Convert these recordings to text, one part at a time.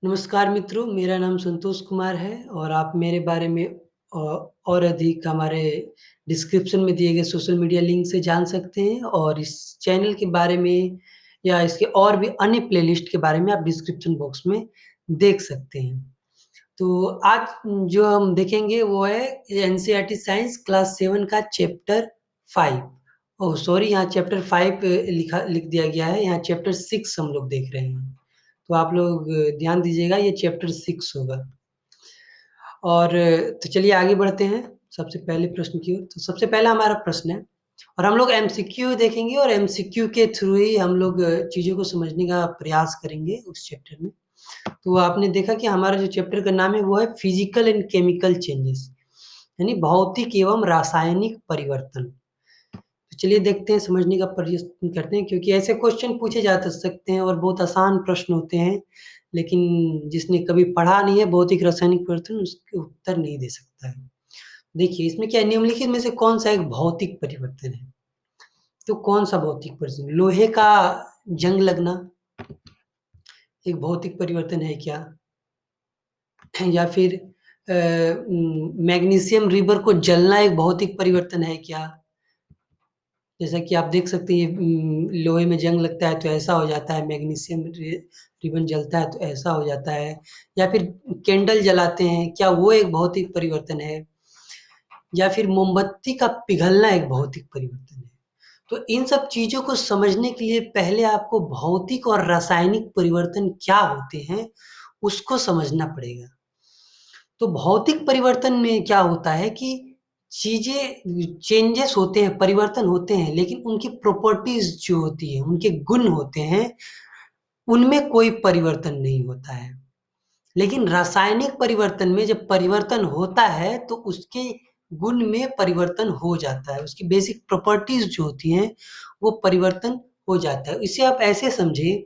नमस्कार मित्रों, मेरा नाम संतोष कुमार है और आप मेरे बारे में और अधिक हमारे डिस्क्रिप्शन में दिए गए सोशल मीडिया लिंक से जान सकते हैं और इस चैनल के बारे में या इसके और भी अन्य प्लेलिस्ट के बारे में आप डिस्क्रिप्शन बॉक्स में देख सकते हैं। तो आज जो हम देखेंगे वो है एनसीईआरटी साइंस क्लास 7 का चैप्टर 5। ओह सॉरी, यहाँ चैप्टर 5 लिख दिया गया है, यहाँ चैप्टर 6 हम लोग देख रहे हैं। तो आप लोग ध्यान दीजिएगा, ये चैप्टर 6 होगा। और तो चलिए आगे बढ़ते हैं सबसे पहले प्रश्न की ओर। तो सबसे पहला हमारा प्रश्न है और हम लोग एमसीक्यू देखेंगे और एमसीक्यू के थ्रू ही हम लोग चीज़ों को समझने का प्रयास करेंगे उस चैप्टर में। तो आपने देखा कि हमारा जो चैप्टर का नाम है वो है फिजिकल एंड केमिकल चेंजेस, यानी भौतिक एवं रासायनिक परिवर्तन। तो चलिए देखते हैं, समझने का प्रयत्न करते हैं, क्योंकि ऐसे क्वेश्चन पूछे जा तो सकते हैं और बहुत आसान प्रश्न होते हैं, लेकिन जिसने कभी पढ़ा नहीं है भौतिक रासायनिक परिवर्तन उसके उत्तर नहीं दे सकता है। देखिए इसमें क्या है, निम्नलिखित में से कौन-सा एक भौतिक परिवर्तन है? तो कौन-सा भौतिक परिवर्तन? लोहे का जंग लगना एक भौतिक परिवर्तन है क्या? या फिर मैग्नीशियम रिबर को जलना एक भौतिक परिवर्तन है क्या? जैसा कि आप देख सकते हैं लोहे में जंग लगता है तो ऐसा हो जाता है, मैग्नीशियम रिबन जलता है तो ऐसा हो जाता है, या फिर कैंडल जलाते हैं, क्या वो एक भौतिक परिवर्तन है? या फिर मोमबत्ती का पिघलना एक भौतिक परिवर्तन है? तो इन सब चीज़ों को समझने के लिए पहले आपको भौतिक और रासायनिक परिवर्तन क्या होते हैं, उसको समझना पड़ेगा। तो भौतिक परिवर्तन में क्या होता है कि चीज़ें चेंजेस होते हैं, परिवर्तन होते हैं, लेकिन उनकी प्रॉपर्टीज़ जो होती हैं, उनके गुण होते हैं, उनमें कोई परिवर्तन नहीं होता है। लेकिन रासायनिक परिवर्तन में जब परिवर्तन होता है, तो उसके गुण में परिवर्तन हो जाता है। उसकी बेसिक प्रॉपर्टीज़ जो होती हैं, वो परिवर्तन हो जाता है। इसे आप ऐसे समझिए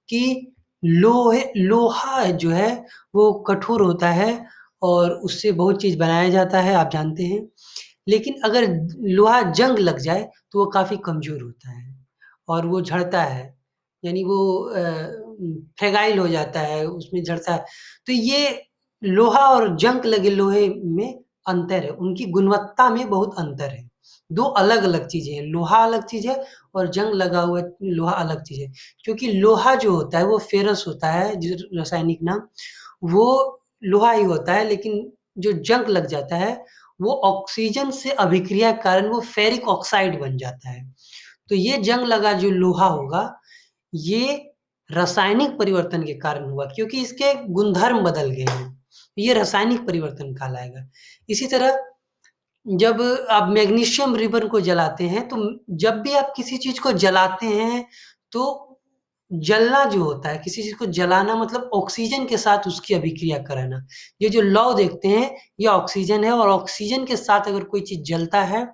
कि लोहा जो है, वो कठोर होता है और उससे बहुत चीज़ बनाया जाता है, आप जानते हैं। लेकिन अगर लोहा जंग लग जाए, तो वो काफ़ी कमज़ोर होता है और वो झड़ता है, यानी वो फ्रैगाइल हो जाता है, उसमें झड़ता है। तो ये लोहा और जंग लगे लोहे में अंतर है, उनकी गुणवत्ता में बहुत अंतर है। 2 अलग-अलग चीज़ें हैं, लोहा अलग चीज़ है और जंग लगा हुआ लोहा अलग चीज़ है। क्योंकि लोहा जो होता है वो फेरस होता है, जो रासायनिक नाम, वो लोहा ही होता है, लेकिन जो जंग लग जाता है, वो ऑक्सीजन से अभिक्रिया के कारण वो फेरिक ऑक्साइड बन जाता है। तो ये जंग लगा जो लोहा होगा, ये रासायनिक परिवर्तन के कारण हुआ, क्योंकि इसके गुणधर्म बदल गए हैं। ये रासायनिक परिवर्तन कहलाएगा। इसी तरह जब आप मैग्नीशियम रिबन को जलाते हैं, तो जब भी आप किसी चीज़ को जलाते हैं, तो जलना जो होता है, किसी चीज़ को जलाना मतलब ऑक्सीजन के साथ उसकी अभिक्रिया कराना। ये जो लौ देखते हैं, ये ऑक्सीजन है और ऑक्सीजन के साथ अगर कोई चीज़ जलता है,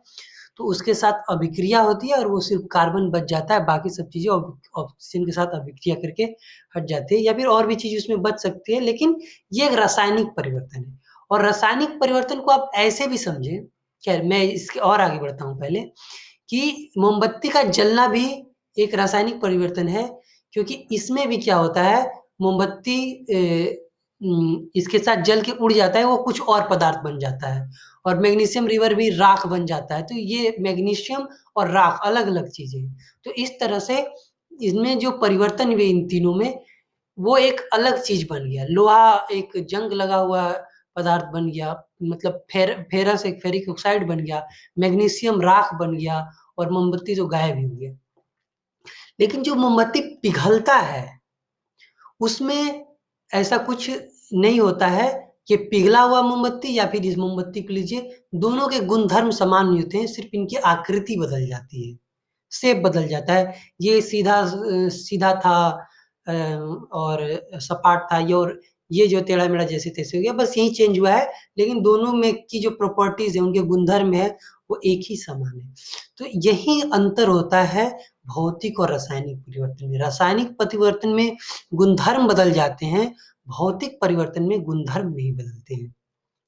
तो उसके साथ अभिक्रिया होती है और वो सिर्फ़ कार्बन बच जाता है, बाकी सब चीज़ें ऑक्सीजन के साथ अभिक्रिया करके हट जाती है, या फिर और भी चीज़ उसमें बच सकती है, लेकिन ये एक रासायनिक परिवर्तन है। और रासायनिक परिवर्तन को आप ऐसे भी समझें, खैर मैं इसके और आगे बढ़ता हूँ पहले, कि मोमबत्ती का जलना भी एक रासायनिक परिवर्तन है, क्योंकि इसमें भी क्या होता है, मोमबत्ती इसके साथ जल के उड़ जाता है, वो कुछ और पदार्थ बन जाता है और मैग्नीशियम रिवर भी राख बन जाता है। तो ये मैग्नीशियम और राख अलग-अलग चीज़ें हैं। तो इस तरह से इसमें जो परिवर्तन हुए इन तीनों में, वो एक अलग चीज़ बन गया। लोहा एक जंग लगा हुआ पदार्थ बन गया, मतलब फेरस एक फेरिक ऑक्साइड बन गया, मैग्नीशियम राख बन गया और मोमबत्ती जो गायब ही हो गया। लेकिन जो मोमबत्ती पिघलता है, उसमें ऐसा कुछ नहीं होता है कि पिघला हुआ मोमबत्ती या फिर इस मोमबत्ती को लीजिए, दोनों के गुणधर्म समान नहीं होते हैं, सिर्फ़ इनकी आकृति बदल जाती है, शेप बदल जाता है। ये सीधा था और सपाट था, ये और ये जो टेढ़ा-मेढ़ा जैसे-तैसे हो गया, बस यही चेंज हुआ है, लेकिन दोनों में की जो प्रॉपर्टीज़ है, उनके गुणधर्म है, वो एक ही समान है। तो यही अंतर होता है भौतिक और रासायनिक परिवर्तन में। रासायनिक परिवर्तन में गुणधर्म बदल जाते हैं, भौतिक परिवर्तन में गुणधर्म नहीं बदलते हैं,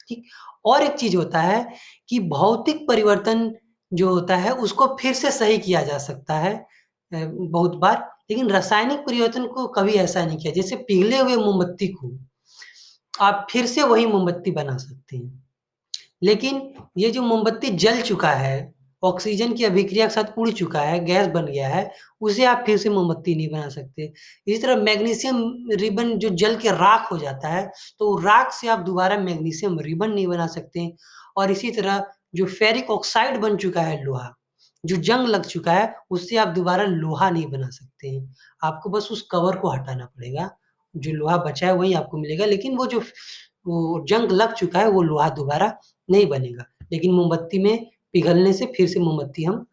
ठीक? और एक चीज़ होता है कि भौतिक परिवर्तन जो होता है, उसको फिर से सही किया जा सकता है बहुत बार, लेकिन रासायनिक परिवर्तन को कभी ऐसा नहीं किया। जैसे पिघले हुए मोमबत्ती को आप फिर से वही मोमबत्ती बना सकते हैं। लेकिन ये जो मोमबत्ती जल चुका है, ऑक्सीजन की अभिक्रिया के साथ उड़ चुका है, गैस बन गया है, उसे आप फिर से मोमबत्ती नहीं बना सकते। इसी तरह मैग्नीशियम रिबन जो जल के राख हो जाता है, तो राख से आप दोबारा मैग्नीशियम रिबन नहीं बना सकते। और इसी तरह जो फेरिक ऑक्साइड बन चुका है लोहा, जो जंग लग चुका है, उससे आप दोबारा लोहा नहीं बना सकते हैं। आपको बस उस कवर को हटाना पड़ेगा, जो लोहा बचा है वही आपको मिलेगा, लेकिन वो जंग लग चुका है, वो लोहा दोबारा नहीं बनेगा। लेकिन मोमबत्ती में पिघलने से फिर से मोमबत्ती हम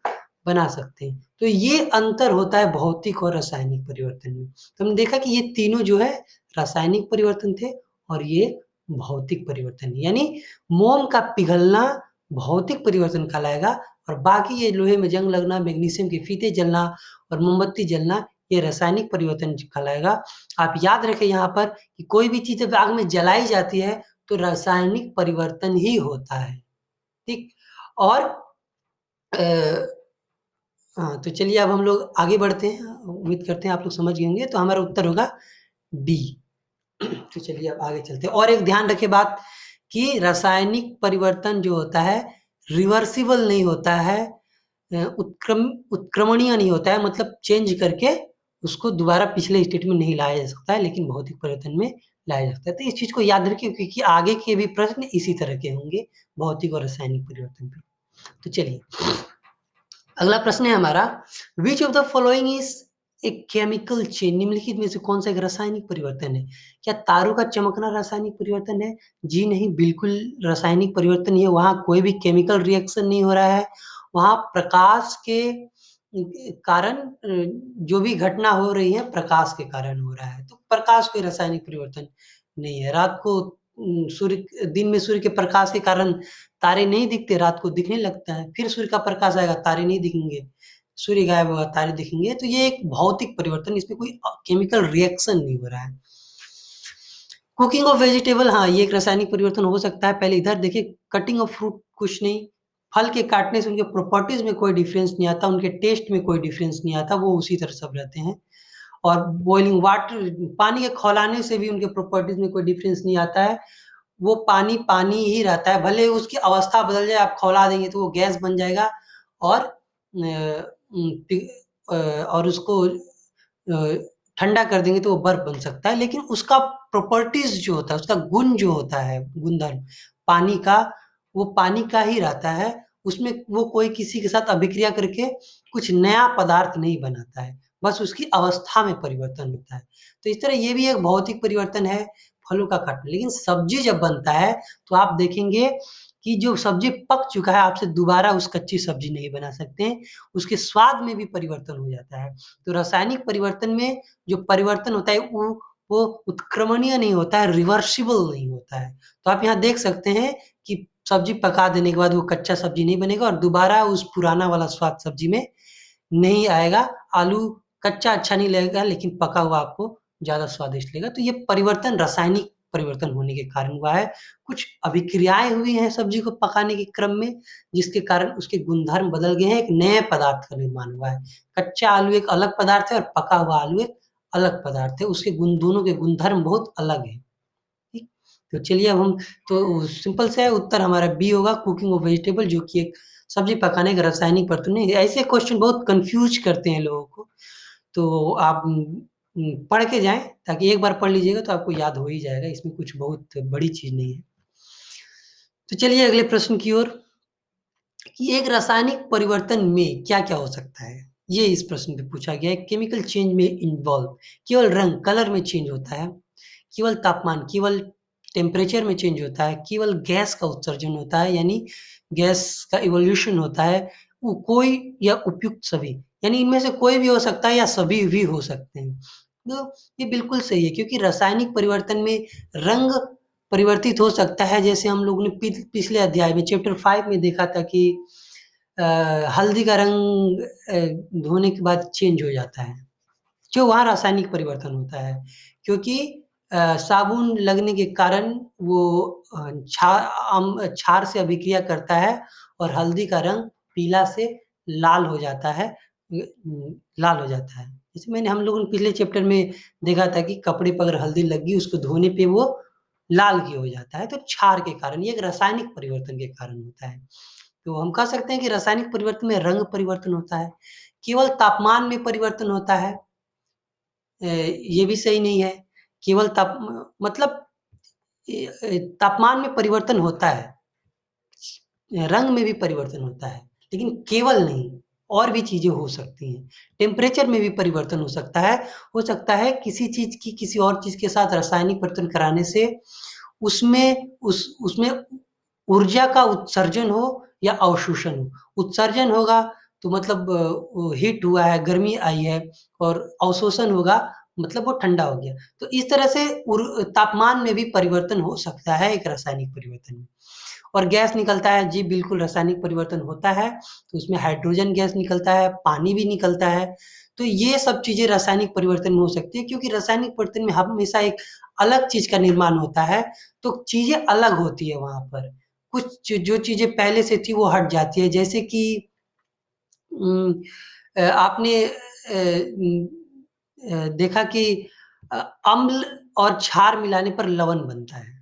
बना सकते हैं। तो ये अंतर होता है भौतिक और रासायनिक परिवर्तन में। तो हमने देखा कि ये तीनों जो है रासायनिक परिवर्तन थे और ये भौतिक परिवर्तन, यानी मोम का पिघलना भौतिक परिवर्तन कहलाएगा और बाकी ये लोहे में जंग लगना, मैग्नीशियम के फीते जलना और मोमबत्ती जलना, ये रासायनिक परिवर्तन कहलाएगा। आप याद रखें यहाँ पर कि कोई भी चीज़ जब आग में जलाई जाती है तो रासायनिक परिवर्तन ही होता है, ठीक? और हाँ, तो चलिए अब हम लोग आगे बढ़ते हैं। उम्मीद करते हैं आप लोग समझ गए होंगे, तो हमारा उत्तर होगा डी। तो चलिए अब आगे चलते हैं और एक ध्यान रखिए बात कि रासायनिक परिवर्तन जो होता है रिवर्सिबल नहीं होता है, उत्क्रमणीय नहीं होता है, मतलब चेंज करके उसको दोबारा पिछले स्टेट में नहीं लाया जा सकता है, लेकिन भौतिक परिवर्तन में लाया जा सकता है। तो इस चीज़ को याद रखिए क्योंकि आगे के भी प्रश्न इसी तरह के होंगे भौतिक और रासायनिक परिवर्तन पे। तो चलिए अगला प्रश्न है हमारा, which of the following is a chemical change, निम्नलिखित में से कौन सा एक रासायनिक परिवर्तन है? क्या तारों का चमकना रासायनिक परिवर्तन है? जी नहीं, बिल्कुल रासायनिक परिवर्तन नहीं है, वहाँ कोई भी केमिकल रिएक्शन नहीं हो रहा है। वहाँ प्रकाश के कारण जो भी घटना हो रही है प्रकाश के कारण हो रहा है, तो प्रकाश कोई रासायनिक परिवर्तन नहीं है। रात को सूर्य दिन में सूर्य के प्रकाश के कारण तारे नहीं दिखते, रात को दिखने लगता है, फिर सूर्य का प्रकाश आएगा, तारे नहीं दिखेंगे, सूर्य गायब होगा, तारे दिखेंगे। तो ये एक भौतिक परिवर्तन, इसमें कोई केमिकल रिएक्शन नहीं हो रहा है। कुकिंग ऑफ वेजिटेबल, हाँ, ये एक रासायनिक परिवर्तन हो सकता है। पहले इधर देखिए, कटिंग ऑफ फ्रूट कुछ नहीं, फल के काटने से उनके प्रॉपर्टीज में कोई डिफरेंस नहीं आता, उनके टेस्ट में कोई डिफरेंस नहीं आता, वो उसी तरह सब रहते हैं। और बॉइलिंग वाटर, पानी के खौलाने से भी उनके प्रॉपर्टीज में कोई डिफरेंस नहीं आता है, वो पानी पानी ही रहता है, भले उसकी अवस्था बदल जाए, आप खौला देंगे तो वो गैस बन जाएगा और और उसको ठंडा कर देंगे तो वो बर्फ बन सकता है, लेकिन उसका प्रॉपर्टीज जो होता है, उसका गुण जो होता है, गुणधर्म पानी का, वो पानी का ही रहता है, उसमें वो कोई किसी के साथ अभिक्रिया करके कुछ नया पदार्थ नहीं बनाता है, बस उसकी अवस्था में परिवर्तन होता है। तो इस तरह ये भी एक भौतिक परिवर्तन है, फलों का काटना। लेकिन सब्जी जब बनता है तो आप देखेंगे कि जो सब्जी पक चुका है, आपसे दोबारा उस कच्ची सब्जी नहीं बना सकते हैं, उसके स्वाद में भी परिवर्तन हो जाता है। तो रासायनिक परिवर्तन में जो परिवर्तन होता है वो उत्क्रमणीय नहीं होता है, रिवर्सिबल नहीं होता है। तो आप यहाँ देख सकते हैं कि सब्जी पका देने के बाद वो कच्चा सब्जी नहीं बनेगा और दोबारा उस पुराना वाला स्वाद सब्जी में नहीं आएगा। आलू कच्चा अच्छा नहीं लगेगा, लेकिन पका हुआ आपको ज़्यादा स्वादिष्ट लगेगा। तो ये परिवर्तन रासायनिक परिवर्तन होने के कारण हुआ है। कुछ अभिक्रियाएँ हुई हैं सब्जी को पकाने के क्रम में, जिसके कारण उसके गुणधर्म बदल गए हैं, एक नए पदार्थ का निर्माण हुआ है। कच्चा आलू एक अलग पदार्थ है और पका हुआ आलू एक अलग पदार्थ है, उसके गुण दोनों के गुणधर्म बहुत अलग हैं। ठीक? तो चलिए अब हम, तो सिंपल सा है, उत्तर हमारा बी होगा, कुकिंग ऑफ वेजिटेबल, जो कि एक सब्जी पकाने का रासायनिक परिवर्तन है। ऐसे क्वेश्चन बहुत कंफ्यूज करते हैं लोगों को, तो आप पढ़ के जाएँ, ताकि एक बार पढ़ लीजिएगा तो आपको याद हो ही जाएगा, इसमें कुछ बहुत बड़ी चीज़ नहीं है। तो चलिए अगले प्रश्न की ओर, कि एक रासायनिक परिवर्तन में क्या-क्या हो सकता है? ये इस प्रश्न में पूछा गया है। केमिकल चेंज में इन्वॉल्व केवल रंग, कलर में चेंज होता है, केवल तापमान, केवल टेम्परेचर में चेंज होता है, केवल गैस का उत्सर्जन होता है, यानी गैस का इवोल्यूशन होता है, वो कोई या उपयुक्त सभी, यानी इनमें से कोई भी हो सकता है या सभी भी हो सकते हैं। तो ये बिल्कुल सही है, क्योंकि रासायनिक परिवर्तन में रंग परिवर्तित हो सकता है, जैसे हम लोगों ने पिछले अध्याय में चैप्टर 5 में देखा था कि अ, हल्दी का रंग धोने के बाद चेंज हो जाता है, जो वहाँ रासायनिक परिवर्तन होता है, क्योंकि साबुन लगने के कारण वो क्षार से अभिक्रिया करता है और हल्दी का रंग पीला से लाल हो जाता है, लाल हो जाता है। जैसे मैंने हम लोगों ने पिछले चैप्टर में देखा था कि कपड़े पर अगर हल्दी लग गई, उसको धोने पे वो लाल क्यों हो जाता है, तो क्षार के कारण, ये एक रासायनिक परिवर्तन के कारण होता है। तो हम कह सकते हैं कि रासायनिक परिवर्तन में रंग परिवर्तन होता है, केवल तापमान में परिवर्तन होता है, ये भी सही नहीं है। केवल मतलब तापमान में परिवर्तन होता है, रंग में भी परिवर्तन होता है, लेकिन केवल नहीं, और भी चीज़ें हो सकती हैं। टेम्परेचर में भी परिवर्तन हो सकता है किसी चीज़ की किसी और चीज़ के साथ रासायनिक परिवर्तन कराने से उसमें ऊर्जा का उत्सर्जन हो या अवशोषण हो। उत्सर्जन होगा तो मतलब हीट हुआ है, गर्मी आई है, और अवशोषण होगा मतलब वो ठंडा हो गया। तो इस तरह से तापमान में भी परिवर्तन हो सकता है एक रासायनिक परिवर्तन में। और गैस निकलता है, जी बिल्कुल रासायनिक परिवर्तन होता है, तो उसमें हाइड्रोजन गैस निकलता है, पानी भी निकलता है। तो ये सब चीज़ें रासायनिक परिवर्तन में हो सकती है, क्योंकि रासायनिक परिवर्तन में हमेशा एक अलग चीज़ का निर्माण होता है, तो चीज़ें अलग होती है वहाँ पर। कुछ जो चीज़ें पहले से थी वो हट जाती है, जैसे कि आपने देखा कि अ, अम्ल और क्षार मिलाने पर लवण बनता है,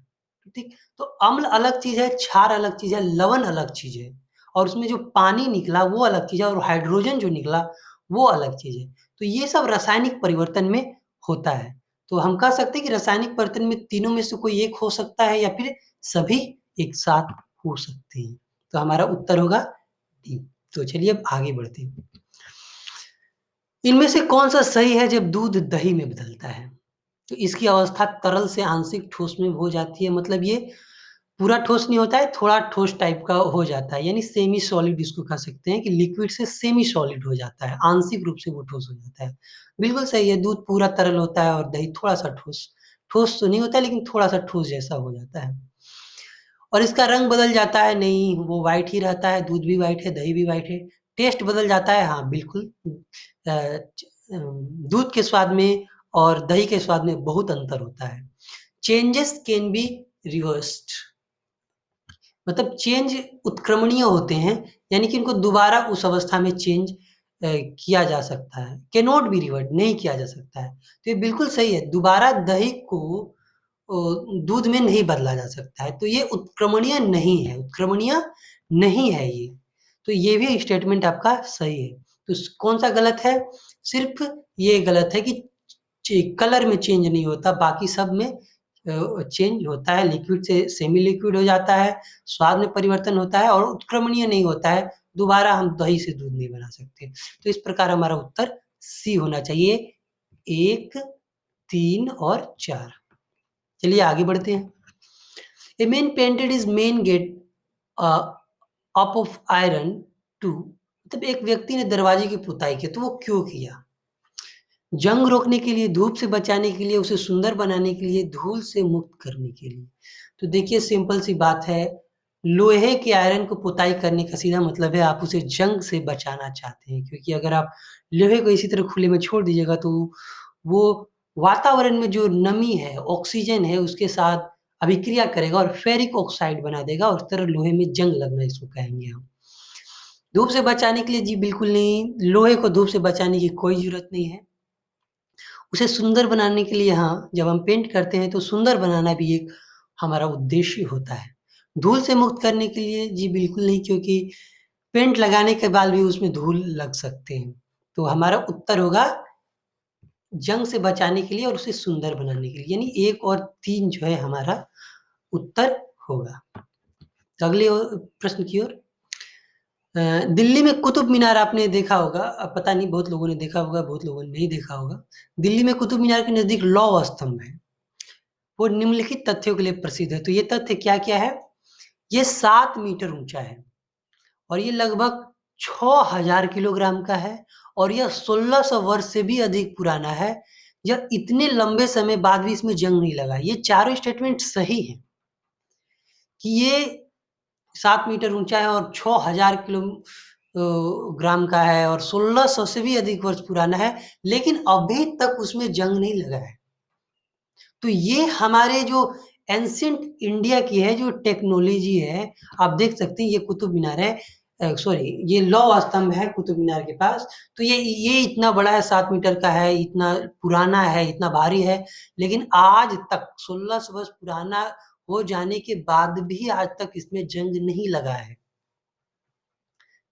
ठीक? तो अम्ल अलग चीज़ है, क्षार अलग चीज़ है, लवण अलग चीज़ है, और उसमें जो पानी निकला वो अलग चीज़ है, और हाइड्रोजन जो निकला वो अलग चीज़ है। तो ये सब रासायनिक परिवर्तन में होता है। तो हम कह सकते हैं कि रासायनिक परिवर्तन में तीनों में से कोई एक हो सकता है, या फिर सभी एक साथ हो सकते हैं। तो हमारा उत्तर होगा डी। तो चलिए अब आगे बढ़ते हैं। इनमें से कौन-सा सही है जब दूध दही में बदलता है? तो इसकी अवस्था तरल से आंशिक ठोस में हो जाती है, मतलब ये पूरा ठोस नहीं होता है, थोड़ा ठोस टाइप का हो जाता है, यानी सेमी सॉलिड इसको कह सकते हैं कि लिक्विड से सेमी सॉलिड हो जाता है, आंशिक रूप से वो ठोस हो जाता है। बिल्कुल सही है, दूध पूरा तरल होता है और दही थोड़ा-सा ठोस। ठोस तो नहीं होता, लेकिन थोड़ा-सा ठोस जैसा हो जाता है। और इसका रंग बदल जाता है? नहीं, वो व्हाइट ही रहता है, दूध भी व्हाइट है, दही भी व्हाइट है। टेस्ट बदल जाता है? हाँ, बिल्कुल। अ, दूध के स्वाद में और दही के स्वाद में बहुत अंतर होता है। चेंजेस कैन बी रिवर्स्ड, मतलब चेंज उत्क्रमणीय होते हैं, यानी कि इनको दोबारा उस अवस्था में चेंज किया जा सकता है। कैन नॉट बी रिवर्ट, नहीं किया जा सकता है। तो ये बिल्कुल सही है, दोबारा दही को दूध में नहीं बदला जा सकता है, तो ये उत्क्रमणीय नहीं है, उत्क्रमणीय नहीं है ये। तो ये भी स्टेटमेंट आपका सही है। तो कौन सा गलत है? सिर्फ ये गलत है कि कलर में चेंज नहीं होता, बाकी सब में चेंज होता है, लिक्विड से सेमी लिक्विड हो जाता है, स्वाद में परिवर्तन होता है, और उत्क्रमणीय नहीं होता है। दोबारा हम दही से दूध नहीं बना सकते। तो इस प्रकार हमारा उत्तर सी होना चाहिए, 1, 3 और 4। चलिए आगे बढ़ते हैं। A man painted his main gate up of iron to, मतलब एक व्यक्ति ने दरवाजे की पुताई की, तो वो क्यों किया? जंग रोकने के लिए, धूप से बचाने के लिए, उसे सुंदर बनाने के लिए, धूल से मुक्त करने के लिए। तो देखिए सिंपल सी बात है, लोहे के आयरन को पुताई करने का सीधा मतलब है आप उसे जंग से बचाना चाहते हैं, क्योंकि अगर आप लोहे को इसी तरह खुले में छोड़ दीजिएगा तो वो वातावरण में जो नमी है, ऑक्सीजन है, उसके साथ अभिक्रिया करेगा और फेरिक ऑक्साइड बना देगा, और उस तरह लोहे में जंग लगना इसको कहेंगे हम। धूप से बचाने के लिए जी बिल्कुल नहीं, लोहे को धूप से बचाने की कोई ज़रूरत नहीं है। उसे सुंदर बनाने के लिए हाँ, जब हम पेंट करते हैं तो सुंदर बनाना भी एक हमारा उद्देश्य होता है। धूल से मुक्त करने के लिए जी बिल्कुल नहीं, क्योंकि पेंट लगाने के बाद भी उसमें धूल लग सकते हैं। तो हमारा उत्तर होगा जंग से बचाने के लिए और उसे सुंदर बनाने के लिए, यानी 1 और 3 जो है हमारा उत्तर होगा। तो अगले प्रश्न की ओर। दिल्ली में कुतुब मीनार आपने देखा होगा, पता नहीं बहुत लोगों ने देखा होगा, बहुत लोगों ने नहीं देखा होगा। दिल्ली में कुतुब मीनार के नज़दीक लौह स्तंभ है। वो निम्नलिखित तथ्यों के लिए प्रसिद्ध है। तो ये तथ्य क्या-क्या है? ये 7 मीटर ऊँचा है, और ये लगभग 6000 किलोग्राम का है, और यह 1600 वर्ष से भी अधिक पुराना है। यह इतने लंबे समय बाद भी इसमें जंग नहीं लगा। ये चारों स्टेटमेंट सही हैं कि ये 7 मीटर ऊँचा है और 6000 ग्राम का है, और 1600 से भी अधिक वर्ष पुराना है, लेकिन अभी तक उसमें जंग नहीं लगा है। तो ये हमारे जो एंशिएंट इंडिया की है, जो टेक्नोलॉजी है, आप देख सकते हैं ये कुतुब मीनार है। सॉरी, ये लौह स्तंभ है कुतुब मीनार के पास। तो ये इतना बड़ा है, 7 मीटर का है, इतना पुराना है, इतना भारी है, लेकिन आज तक 1600 वर्ष पुराना हो जाने के बाद भी आज तक इसमें जंग नहीं लगा है।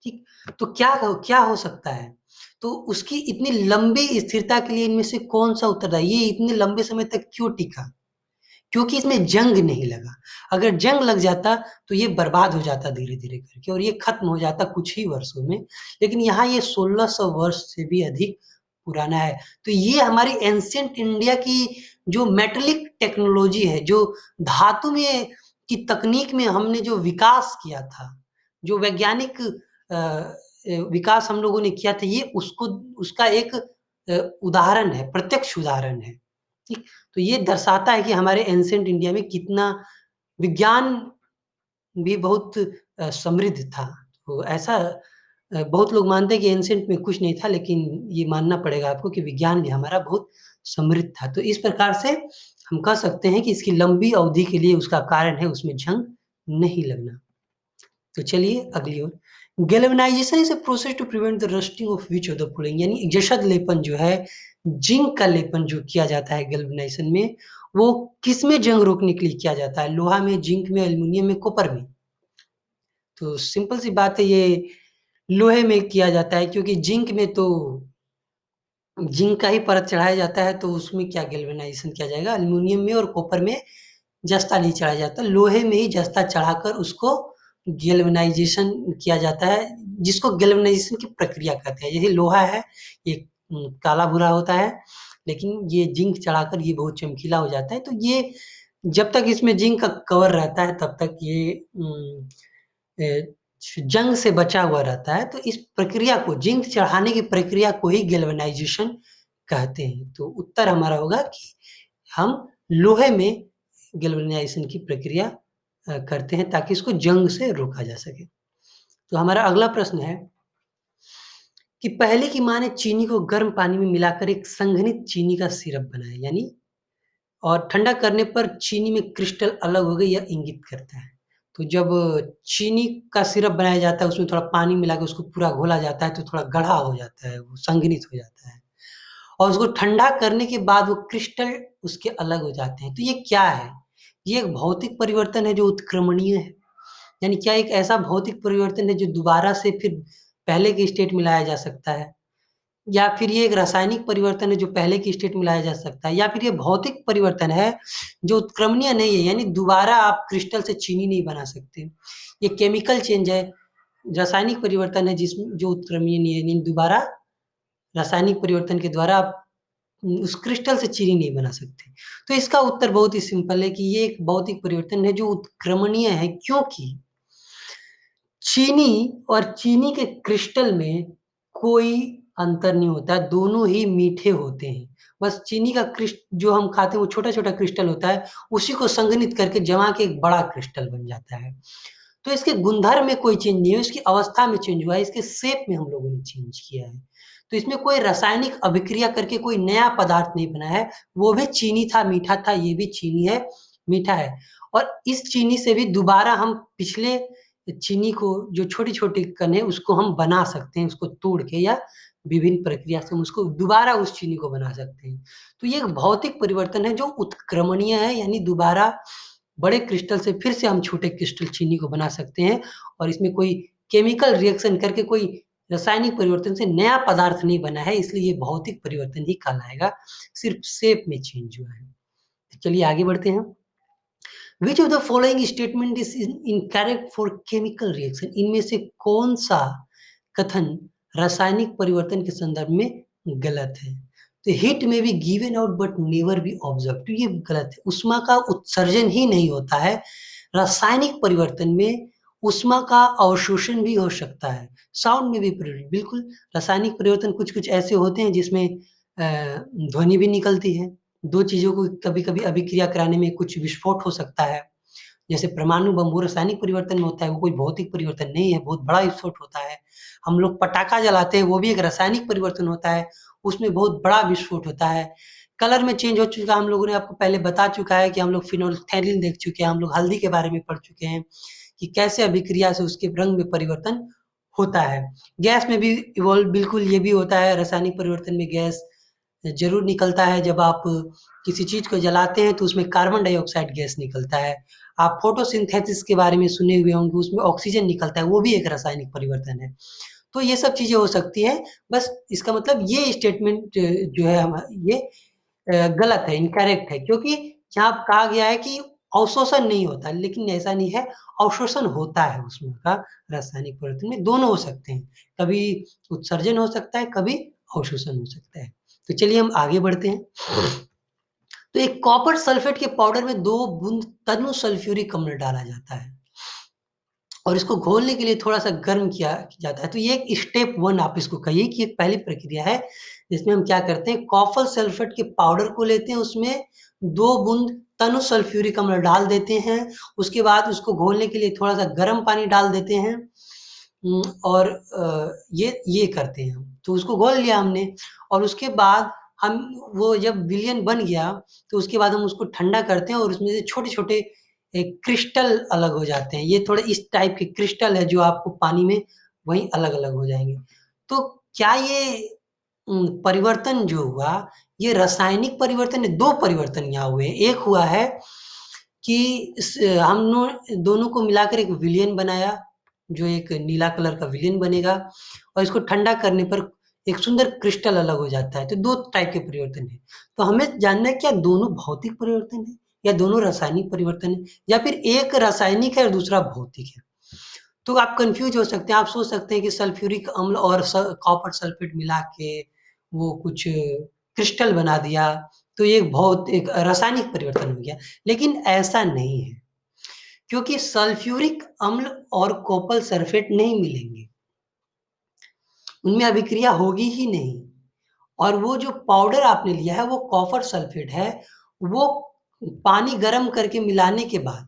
ठीक, तो क्या हो सकता है? तो उसकी इतनी लंबी स्थिरता के लिए इनमें से कौन-सा उत्तरदायी? ये इतने लंबे समय तक क्यों टिका? क्योंकि इसमें जंग नहीं लगा। अगर जंग लग जाता तो ये बर्बाद हो जाता धीरे-धीरे करके और ये खत्म हो जाता कुछ ही वर्षों में। लेकिन यहाँ ये 1600 वर्ष से भी अधिक पुराना है। तो ये हमारी एंशिएंट इंडिया की जो मेटालिक टेक्नोलॉजी है, जो धातु में की तकनीक में हमने जो विकास किया था, जो वैज्ञानिक विकास हम लोगों ने किया था, ये उसको उसका एक उदाहरण है, प्रत्यक्ष उदाहरण है। ठीक? तो ये दर्शाता है कि हमारे एंशिएंट इंडिया में कितना विज्ञान भी बहुत समृद्ध था। तो ऐसा बहुत लोग मानते हैं कि एंशिएंट में कुछ नहीं था, लेकिन ये मानना पड़ेगा आपको कि विज्ञान भी हमारा बहुत समृद्ध था। तो इस प्रकार से हम कह सकते हैं कि इसकी लंबी अवधि के लिए उसका कारण है उसमें जंग नहीं लगना। तो चलिए अगली ओर। Galvanisation is a process to prevent the rusting of which of the following, यानी जशद लेपन जो है, जिंक का लेपन जो किया जाता है गैल्वेनाइजेशन में, वो किसमें जंग रोकने के लिए किया जाता है? लोहा में, जिंक में, एल्युमिनियम में, कॉपर में? तो सिंपल सी बात है, ये लोहे में किया जाता है, क्योंकि जिंक में तो जिंक का ही परत चढ़ाया जाता है, तो उसमें क्या गैल्वेनाइजेशन किया जाएगा? एल्युमिनियम में और कॉपर में जस्ता नहीं चढ़ाया जाता, लोहे में ही जस्ता चढ़ाकर उसको गैल्वेनाइजेशन किया जाता है, जिसको गैल्वेनाइजेशन की प्रक्रिया कहते हैं। जैसे लोहा है, ये काला भूरा होता है, लेकिन ये जिंक चढ़ाकर ये बहुत चमकीला हो जाता है। तो ये जब तक इसमें जिंक का कवर रहता है, तब तक ये जंग से बचा हुआ रहता है। तो इस प्रक्रिया को, जिंक चढ़ाने की प्रक्रिया को ही गैल्वेनाइजेशन कहते हैं। तो उत्तर हमारा होगा कि हम लोहे में गैल्वेनाइजेशन की प्रक्रिया करते हैं, ताकि इसको जंग से रोका जा सके। तो हमारा अगला प्रश्न है कि पहले की माँ ने चीनी को गर्म पानी में मिलाकर एक संघनित चीनी का सिरप बनाया, यानी और ठंडा करने पर चीनी में क्रिस्टल अलग हो गई, यह इंगित करता है। तो जब चीनी का सिरप बनाया जाता है, उसमें थोड़ा पानी मिला के उसको पूरा घोला जाता है, तो थोड़ा गाढ़ा हो जाता है, वो संघनित हो जाता है। और उसको ठंडा करने के बाद वो क्रिस्टल उसके अलग हो जाते हैं। तो ये क्या है? ये एक भौतिक परिवर्तन है जो उत्क्रमणीय है। यानी क्या एक ऐसा भौतिक परिवर्तन है जो दोबारा से फिर पहले के स्टेट में लाया जा सकता है? या फिर ये एक रासायनिक परिवर्तन है जो पहले की स्टेट में लाया जा सकता है? या फिर ये भौतिक परिवर्तन है जो उत्क्रमणीय नहीं है, यानी दोबारा आप क्रिस्टल से चीनी नहीं बना सकते। ये केमिकल चेंज है, रासायनिक परिवर्तन है जिसमें जो उत्क्रमणीय नहीं है, यानी दोबारा रासायनिक परिवर्तन के द्वारा आप उस क्रिस्टल से चीनी नहीं बना सकते। तो इसका उत्तर बहुत ही सिंपल है कि ये एक भौतिक परिवर्तन है जो उत्क्रमणीय है, क्योंकि चीनी और चीनी के क्रिस्टल में कोई अंतर नहीं होता है, दोनों ही मीठे होते हैं। बस चीनी का जो हम खाते हैं वो छोटा-छोटा क्रिस्टल होता है, उसी को संघनित करके जमा के एक बड़ा क्रिस्टल बन जाता है। तो इसके गुणधर्म में कोई चेंज नहीं है, इसकी अवस्था में चेंज हुआ है, इसके शेप में हम लोगों ने चेंज किया है। तो इसमें कोई रासायनिक अभिक्रिया करके कोई नया पदार्थ नहीं बना है, वो भी चीनी था, मीठा था, ये भी चीनी है, मीठा है। और इस चीनी से भी दोबारा हम पिछले चीनी को जो छोटी-छोटी कण है उसको हम बना सकते हैं, उसको तोड़ के या विभिन्न प्रक्रिया से हम उसको दोबारा उस चीनी को बना सकते हैं। तो ये एक भौतिक परिवर्तन है जो उत्क्रमणीय है, यानी दोबारा बड़े क्रिस्टल से फिर से हम छोटे क्रिस्टल चीनी को बना सकते हैं और इसमें कोई केमिकल रिएक्शन करके कोई रासायनिक परिवर्तन से नया पदार्थ नहीं बना है, इसलिए ये भौतिक परिवर्तन ही कहलाएगा, सिर्फ शेप में चेंज हुआ है। तो चलिए आगे बढ़ते हैं। Which of the following statement is incorrect for chemical reaction? इनमें से कौन सा कथन रासायनिक परिवर्तन के संदर्भ में गलत है? तो हीट में be given out but never be observe, तो ये गलत है। ऊष्मा का उत्सर्जन ही नहीं होता है, रासायनिक परिवर्तन में ऊष्मा का अवशोषण भी हो सकता है। साउंड में भी बिल्कुल, रासायनिक परिवर्तन कुछ-कुछ ऐसे होते हैं जिसमें ध्वनि भी निकलती है। 2 चीज़ों को कभी-कभी अभिक्रिया कराने में कुछ विस्फोट हो सकता है। जैसे परमाणु बम वो रासायनिक परिवर्तन में होता है, वो कोई भौतिक परिवर्तन नहीं है, बहुत बड़ा विस्फोट होता है। हम लोग पटाखा जलाते हैं, वो भी एक रासायनिक परिवर्तन होता है, उसमें बहुत बड़ा विस्फोट होता है। कलर में चेंज हो चुका, हम लोगों ने आपको पहले बता चुका है कि हम लोग फिनोल्फथैलीन देख चुके हैं, हम लोग हल्दी के बारे में पढ़ चुके हैं कि कैसे अभिक्रिया से उसके रंग में परिवर्तन होता है। गैस में भी इवॉल्व बिल्कुल ये भी होता है, रासायनिक परिवर्तन में गैस ज़रूर निकलता है। जब आप किसी चीज़ को जलाते हैं तो उसमें कार्बन डाइऑक्साइड गैस निकलता है। आप फ़ोटोसिंथेसिस के बारे में सुने हुए होंगे, उसमें ऑक्सीजन निकलता है, वो भी एक रासायनिक परिवर्तन है। तो ये सब चीज़ें हो सकती हैं, बस इसका मतलब ये स्टेटमेंट जो है ये गलत है, इनकरेक्ट है, क्योंकि यहाँ कहा गया है कि अवशोषण नहीं होता, लेकिन ऐसा नहीं है, अवशोषण होता है उसमें का रासायनिक परिवर्तन में, दोनों हो सकते हैं। कभी उत्सर्जन हो सकता है, कभी अवशोषण हो सकता है। तो चलिए हम आगे बढ़ते हैं। तो एक कॉपर सल्फेट के पाउडर में 2 बूंद तनु सल्फ्यूरिक अम्ल डाला जाता है और इसको घोलने के लिए थोड़ा-सा गर्म किया जाता है। तो ये एक स्टेप 1 आप इसको कहिए कि एक पहली प्रक्रिया है, जिसमें हम क्या करते हैं, कॉपर सल्फेट के पाउडर को लेते हैं, उसमें 2 बूंद तनु सल्फ्यूरिक अम्ल डाल देते हैं। उसके बाद उसको घोलने के लिए थोड़ा-सा गर्म पानी डाल देते हैं। और ये करते हैं हम। तो उसको घोल लिया हमने और उसके बाद हम वो जब विलयन बन गया, तो उसके बाद हम उसको ठंडा करते हैं और उसमें से छोटे-छोटे क्रिस्टल अलग हो जाते हैं। ये थोड़े इस टाइप के क्रिस्टल है जो आपको पानी में वहीं अलग-अलग हो जाएँगे। तो क्या ये परिवर्तन जो हुआ, ये रासायनिक परिवर्तन है, 2 परिवर्तन यहाँ हुए हैं। एक हुआ है कि दोनों को मिलाकर एक विलयन बनाया, जो एक नीला कलर का विलयन बनेगा और इसको ठंडा करने पर एक सुंदर क्रिस्टल अलग हो जाता है। तो 2 टाइप के परिवर्तन हैं। तो हमें जानना है क्या दोनों भौतिक परिवर्तन हैं या दोनों रासायनिक परिवर्तन हैं या फिर एक रासायनिक है और दूसरा भौतिक है? तो आप कन्फ्यूज़ हो सकते हैं, आप सोच सकते हैं कि सल्फ्यूरिक अम्ल और कॉपर सल्फेट मिला के वो कुछ क्रिस्टल बना दिया, तो ये एक रासायनिक परिवर्तन हो गया, लेकिन ऐसा नहीं है, क्योंकि सल्फ्यूरिक अम्ल और कॉपर सल्फेट नहीं मिलेंगे, उनमें अभिक्रिया होगी ही नहीं। और वो जो पाउडर आपने लिया है, वो कॉपर सल्फेट है, वो पानी गर्म करके मिलाने के बाद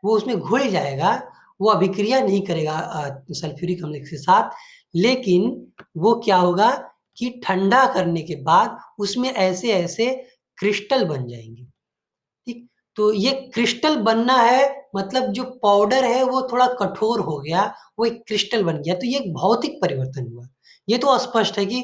वो उसमें घुल जाएगा, वो अभिक्रिया नहीं करेगा सल्फ्यूरिक अम्ल के साथ, लेकिन वो क्या होगा कि ठंडा करने के बाद उसमें ऐसे-ऐसे क्रिस्टल बन जाएँगे, ठीक? तो ये क्रिस्टल बनना है, मतलब जो पाउडर है वो थोड़ा कठोर हो गया, वो एक क्रिस्टल बन गया, तो ये एक भौतिक परिवर्तन हुआ। ये तो स्पष्ट है कि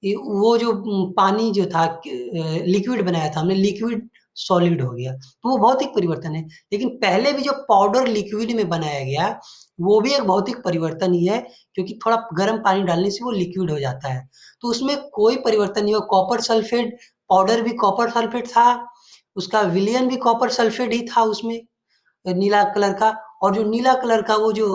वो जो पानी जो था लिक्विड बनाया था हमने, लिक्विड सॉलिड हो गया, तो वो भौतिक परिवर्तन है। लेकिन पहले भी जो पाउडर लिक्विड में बनाया गया, वो भी एक भौतिक परिवर्तन ही है, क्योंकि थोड़ा गर्म पानी डालने से वो लिक्विड हो जाता है। तो उसमें कोई परिवर्तन नहीं हुआ, कॉपर सल्फेट पाउडर भी कॉपर सल्फेट था, उसका विलयन भी कॉपर सल्फेट ही था उसमें, नीला कलर का, और जो नीला कलर का वो जो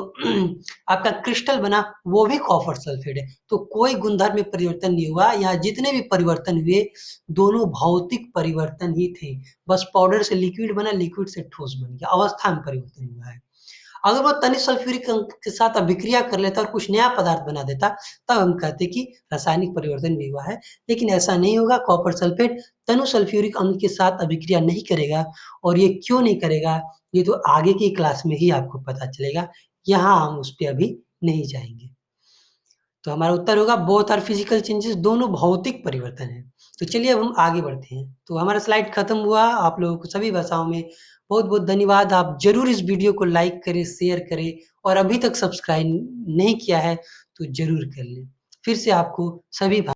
आपका क्रिस्टल बना, वो भी कॉपर सल्फेट है। तो कोई गुणधर्म में परिवर्तन नहीं हुआ, यहाँ जितने भी परिवर्तन हुए, दोनों भौतिक परिवर्तन ही थे। बस पाउडर से लिक्विड बना, लिक्विड से ठोस बन गया, अवस्था में परिवर्तन हुआ है। अगर वो तनिक सल्फ्यूरिक के साथ अभिक्रिया कर लेता और कुछ नया पदार्थ बना देता, तब हम कहते कि रासायनिक परिवर्तन भी हुआ है। लेकिन ऐसा नहीं होगा, कॉपर सल्फेट तनु सल्फ्यूरिक अम्ल के साथ अभिक्रिया नहीं करेगा, और ये क्यों नहीं करेगा, ये तो आगे की क्लास में ही आपको पता चलेगा। यहाँ हम उस पे अभी नहीं जाएँगे। तो हमारा उत्तर होगा बोथ आर फिजिकल चेंजेस, दोनों भौतिक परिवर्तन हैं। तो चलिए अब हम आगे बढ़ते हैं। तो हमारा स्लाइड खत्म हुआ। आप लोगों को सभी भाषाओं में बहुत-बहुत धन्यवाद। आप ज़रूर इस वीडियो को लाइक करें, शेयर करें और अभी तक सब्सक्राइब नहीं किया है तो ज़रूर कर लें। फिर से आपको सभी भा